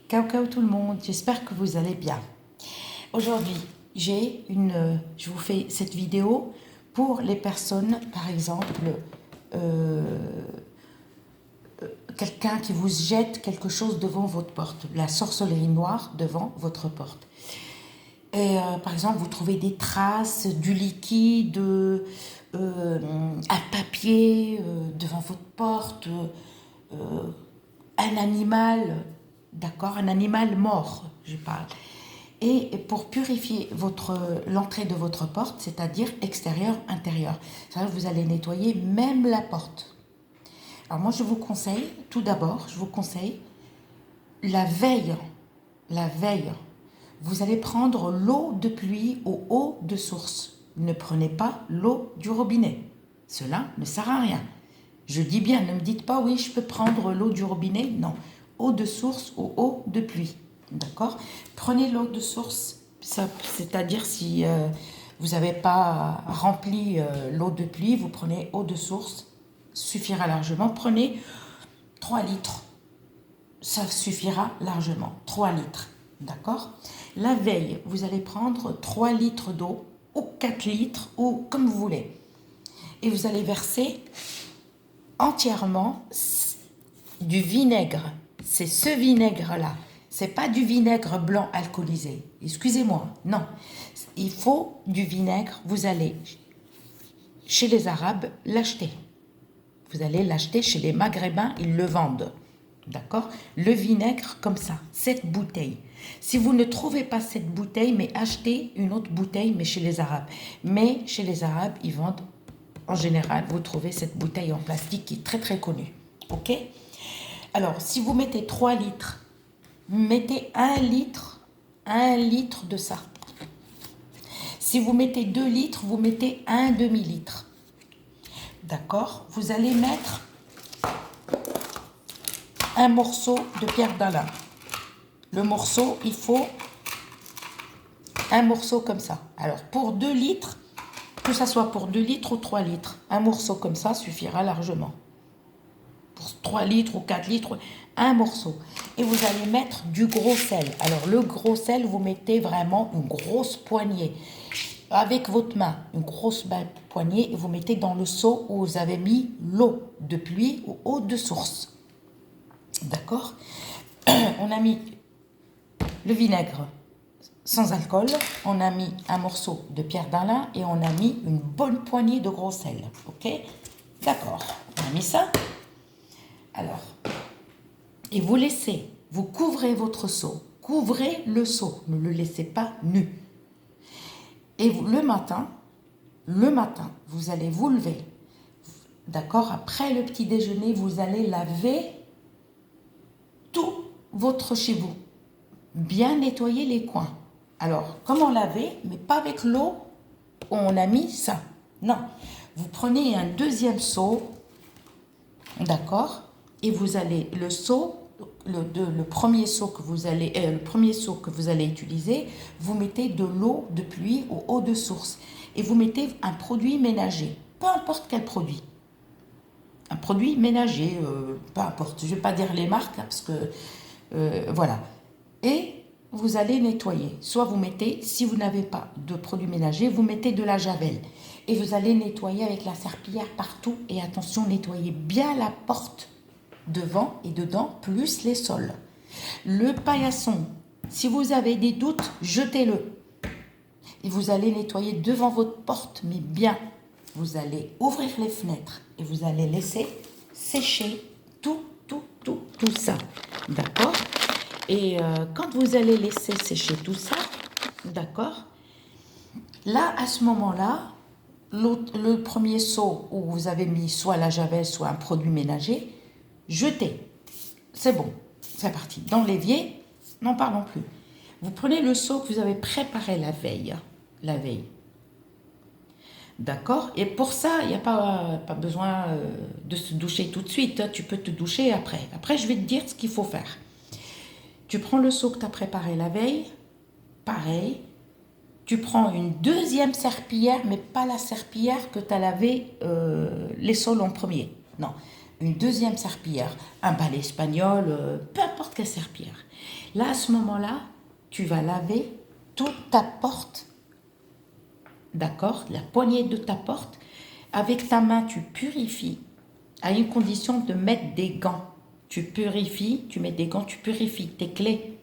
Ciao tout le monde, j'espère que vous allez bien. Aujourd'hui, je vous fais cette vidéo pour les personnes, par exemple, quelqu'un qui vous jette quelque chose devant votre porte, la sorcellerie noire devant votre porte. Et par exemple, vous trouvez des traces, du liquide, un papier devant votre porte, un animal, d'accord, un animal mort, je parle. Et pour purifier l'entrée de votre porte, c'est-à-dire extérieur, intérieur, ça, vous allez nettoyer même la porte. Alors moi, je vous conseille, tout d'abord, je vous conseille la veille, vous allez prendre l'eau de pluie ou eau de source. Ne prenez pas l'eau du robinet. Cela ne sert à rien. Je dis bien, ne me dites pas, oui, je peux prendre l'eau du robinet. Non, eau de source ou eau de pluie. D'accord? Prenez l'eau de source, c'est-à-dire si vous n'avez pas rempli l'eau de pluie, vous prenez eau de source, suffira largement. Prenez 3 litres, ça suffira largement, 3 litres. D'accord? La veille, vous allez prendre 3 litres d'eau ou 4 litres ou comme vous voulez. Et vous allez verser entièrement du vinaigre. C'est ce vinaigre-là. C'est pas du vinaigre blanc alcoolisé. Excusez-moi, non. Il faut du vinaigre. Vous allez chez les Arabes l'acheter. Vous allez l'acheter chez les Maghrébins, ils le vendent. D'accord? Le vinaigre comme ça, cette bouteille. Si vous ne trouvez pas cette bouteille, mais achetez une autre bouteille, mais chez les Arabes. Mais chez les Arabes, ils vendent, en général, vous trouvez cette bouteille en plastique qui est très très connue. Ok? Alors, si vous mettez 3 litres, mettez 1 litre de ça. Si vous mettez 2 litres, vous mettez un demi-litre. D'accord? Vous allez mettre un morceau de pierre d'Alain. Le morceau, il faut un morceau comme ça. Alors, pour 2 litres, que ça soit pour 2 litres ou 3 litres, un morceau comme ça suffira largement. Pour 3 litres ou 4 litres, un morceau. Et vous allez mettre du gros sel. Alors, le gros sel, vous mettez vraiment une grosse poignée. Avec votre main, une grosse poignée, et vous mettez dans le seau où vous avez mis l'eau de pluie ou eau de source. D'accord? On a mis le vinaigre sans alcool, on a mis un morceau de pierre d'Alain et on a mis une bonne poignée de gros sel. Ok? D'accord. On a mis ça. Alors, et vous laissez, vous couvrez votre seau. Couvrez le seau, ne le laissez pas nu. Et le matin, vous allez vous lever. D'accord? Après le petit déjeuner, vous allez laver tout votre chez vous. Bien nettoyer les coins. Alors, comment laver? Mais pas avec l'eau où on a mis ça. Non. Vous prenez un deuxième seau, d'accord? Et vous allez, le seau, le premier seau que vous allez utiliser, vous mettez de l'eau de pluie ou eau de source. Et vous mettez un produit ménager. Peu importe quel produit. Un produit ménager, peu importe. Je ne vais pas dire les marques, parce que, voilà. Et vous allez nettoyer. Soit vous mettez, si vous n'avez pas de produit ménager, vous mettez de la javel. Et vous allez nettoyer avec la serpillière partout. Et attention, nettoyez bien la porte devant et dedans, plus les sols. Le paillasson, si vous avez des doutes, jetez-le. Et vous allez nettoyer devant votre porte, mais bien. Vous allez ouvrir les fenêtres et vous allez laisser sécher tout ça. D'accord? Et quand vous allez laisser sécher tout ça, d'accord, là, à ce moment-là, le premier seau où vous avez mis soit la javel, soit un produit ménager, jetez. C'est bon, c'est parti. Dans l'évier, n'en parlons plus. Vous prenez le seau que vous avez préparé la veille. D'accord? Et pour ça, il n'y a pas besoin de se doucher tout de suite. Tu peux te doucher après. Après, je vais te dire ce qu'il faut faire. Tu prends le seau que tu as préparé la veille, pareil. Tu prends une deuxième serpillière, mais pas la serpillière que tu as lavé les sols en premier. Non, une deuxième serpillière, un balai espagnol, peu importe quelle serpillière. Là, à ce moment-là, tu vas laver toute ta porte, d'accord, la poignée de ta porte. Avec ta main, tu purifies, à une condition de mettre des gants. Tu purifies, tu mets des gants, tu purifies tes clés.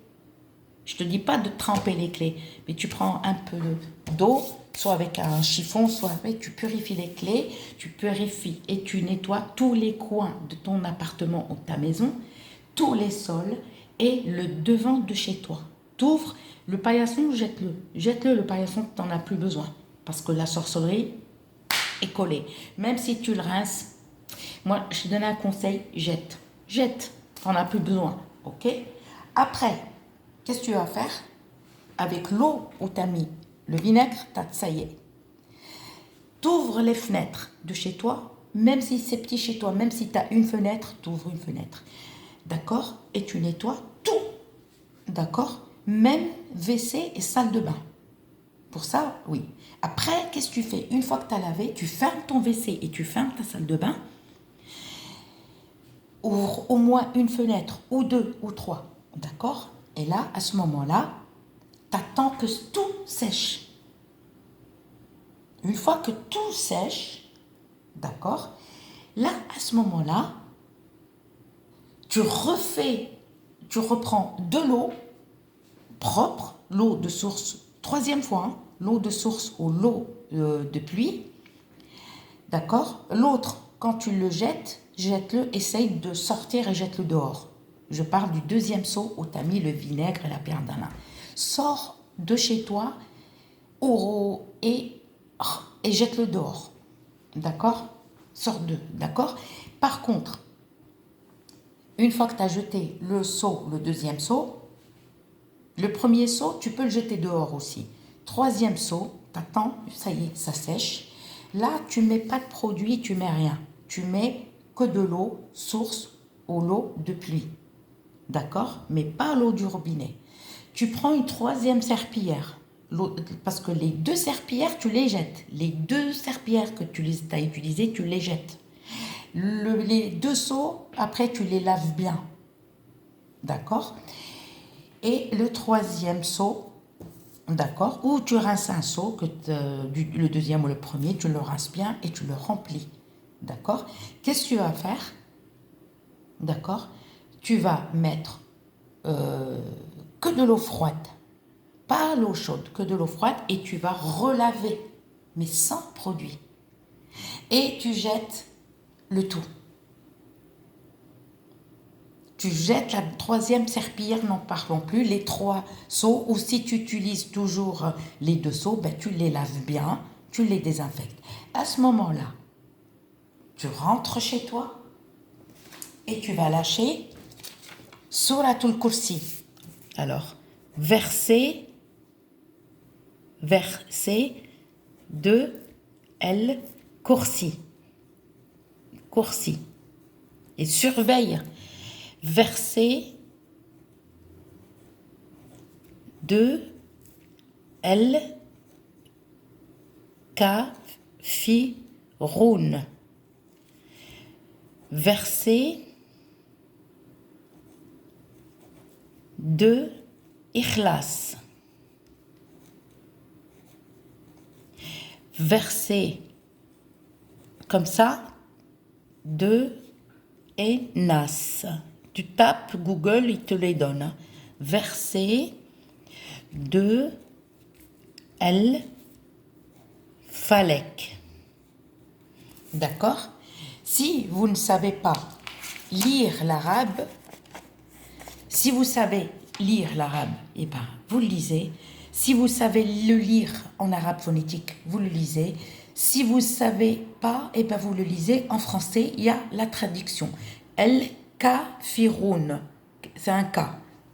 Je te dis pas de tremper les clés, mais tu prends un peu d'eau, soit avec un chiffon, soit avec, tu purifies les clés, tu purifies et tu nettoies tous les coins de ton appartement ou de ta maison, tous les sols et le devant de chez toi. T'ouvres le paillasson, jette-le. Jette-le, le paillasson, tu n'en as plus besoin. Parce que la sorcellerie est collée. Même si tu le rinces, moi, je te donne un conseil, jette. Jette, tu n'en as plus besoin. Ok? Après, qu'est-ce que tu vas faire? Avec l'eau où tu as mis le vinaigre, ça y est. Tu ouvres les fenêtres de chez toi, même si c'est petit chez toi, même si tu as une fenêtre, tu ouvres une fenêtre. D'accord? Et tu nettoies tout. D'accord? Même WC et salle de bain. Pour ça, oui. Après, qu'est-ce que tu fais? Une fois que tu as lavé, tu fermes ton WC et tu fermes ta salle de bain. Ouvre au moins une fenêtre, ou deux, ou trois. D'accord? Et là, à ce moment-là, tu attends que tout sèche. Une fois que tout sèche, d'accord? Là, à ce moment-là, tu reprends de l'eau propre, l'eau de source, troisième fois, hein, l'eau de source ou l'eau de pluie, d'accord? L'autre, quand tu le jettes, jette-le, essaye de sortir et jette-le dehors. Je parle du deuxième seau où tu as mis le vinaigre et la pierre d'Alain. Sors de chez toi et jette-le dehors, d'accord? Sors de, d'accord? Par contre, une fois que tu as jeté le seau, le deuxième seau, le premier seau, tu peux le jeter dehors aussi. Troisième seau, t'attends, ça y est, ça sèche. Là, tu mets pas de produit, tu mets rien. Tu mets que de l'eau, source ou l'eau de pluie. D'accord? Mais pas l'eau du robinet. Tu prends une troisième serpillière. Parce que les deux serpillières, tu les jettes. Les deux serpillières que tu as utilisées, tu les jettes. Les deux seaux, après, tu les laves bien. D'accord? Et le troisième seau, d'accord, ou tu rinces un seau, le deuxième ou le premier, tu le rinces bien et tu le remplis. D'accord? Qu'est-ce que tu vas faire? D'accord? Tu vas mettre que de l'eau froide, pas l'eau chaude, que de l'eau froide, et tu vas relaver, mais sans produit. Et tu jettes le tout. Tu jettes la troisième serpillière, n'en parlons plus, les trois seaux, ou si tu utilises toujours les deux seaux, ben, tu les laves bien, tu les désinfectes. À ce moment-là, tu rentres chez toi et tu vas lâcher Suratul Kursi. Alors, verset de El Kursi. Kursi. Et surveille verset de El Kafirun. Verset de Ikhlas. Verset comme ça de Nas. Tu tapes Google, il te les donne. Verset de El Falek. D'accord? Si vous ne savez pas lire l'arabe, si vous savez lire l'arabe, eh ben, vous le lisez. Si vous savez le lire en arabe phonétique, vous le lisez. Si vous ne savez pas, eh ben, vous le lisez en français, il y a la traduction. El Kafirun, c'est un K,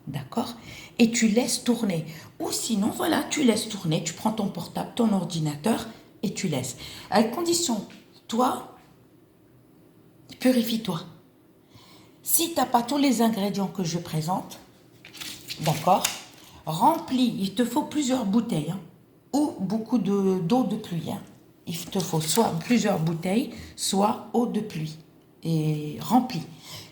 d'accord? Et tu laisses tourner. Ou sinon, voilà, tu laisses tourner, tu prends ton portable, ton ordinateur et tu laisses. À condition, toi, purifie-toi. Si tu n'as pas tous les ingrédients que je présente, d'accord, remplis, il te faut plusieurs bouteilles, hein, ou beaucoup d'eau de pluie. Hein. Il te faut soit plusieurs bouteilles, soit eau de pluie. est rempli.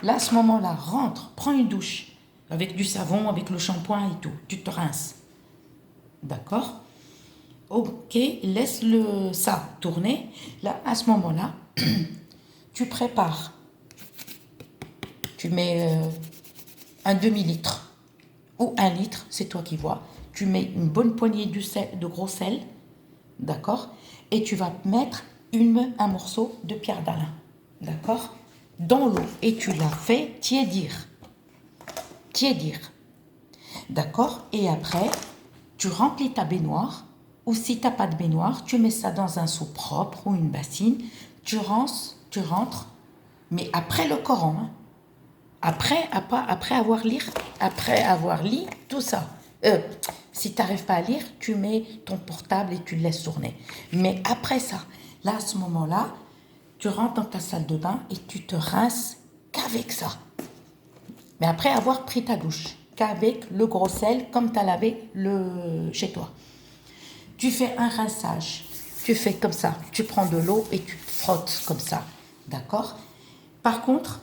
Là, à ce moment-là, rentre, prends une douche avec du savon, avec le shampoing et tout. Tu te rinces. D'accord? Ok, laisse ça tourner. Là, à ce moment-là, tu prépares. Tu mets un demi-litre ou 1 litre, c'est toi qui vois. Tu mets une bonne poignée de gros sel, d'accord? Et tu vas mettre un morceau de pierre d'Alain, d'accord? Dans l'eau. Et tu la fais tiédir. Tiédir. D'accord? Et après, tu remplis ta baignoire. Ou si tu n'as pas de baignoire, tu mets ça dans un seau propre ou une bassine. Tu rentres, mais après le Coran, hein. Après avoir lu tout ça. Si tu n'arrives pas à lire, tu mets ton portable et tu le laisses tourner. Mais après ça, là, à ce moment-là, tu rentres dans ta salle de bain et tu te rinces qu'avec ça. Mais après avoir pris ta douche, qu'avec le gros sel, comme tu as lavé chez toi. Tu fais un rinçage. Tu fais comme ça. Tu prends de l'eau et tu frottes comme ça. D'accord? Par contre,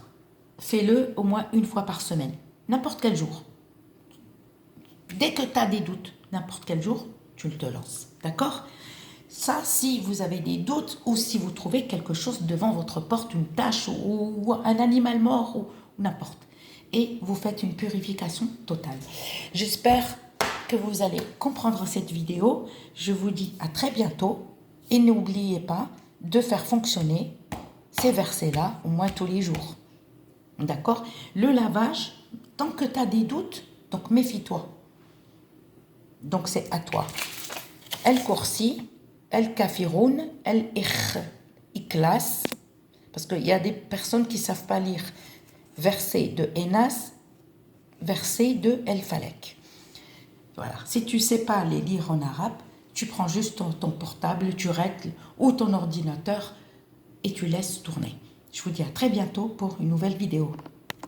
fais-le au moins une fois par semaine. N'importe quel jour. Dès que tu as des doutes, n'importe quel jour, tu te lances. D'accord? Ça, si vous avez des doutes ou si vous trouvez quelque chose devant votre porte, une tache ou un animal mort ou n'importe. Et vous faites une purification totale. J'espère que vous allez comprendre cette vidéo. Je vous dis à très bientôt. Et n'oubliez pas de faire fonctionner ces versets-là au moins tous les jours. D'accord? Le lavage, tant que tu as des doutes, donc méfie-toi. Donc c'est à toi. El Kursi, El Kafiroun, El Ikhlas, parce qu'il y a des personnes qui ne savent pas lire verset de Enas, verset de El Falek. Voilà. Si tu ne sais pas les lire en arabe, tu prends juste ton portable, tu règles ou ton ordinateur et tu laisses tourner. Je vous dis à très bientôt pour une nouvelle vidéo.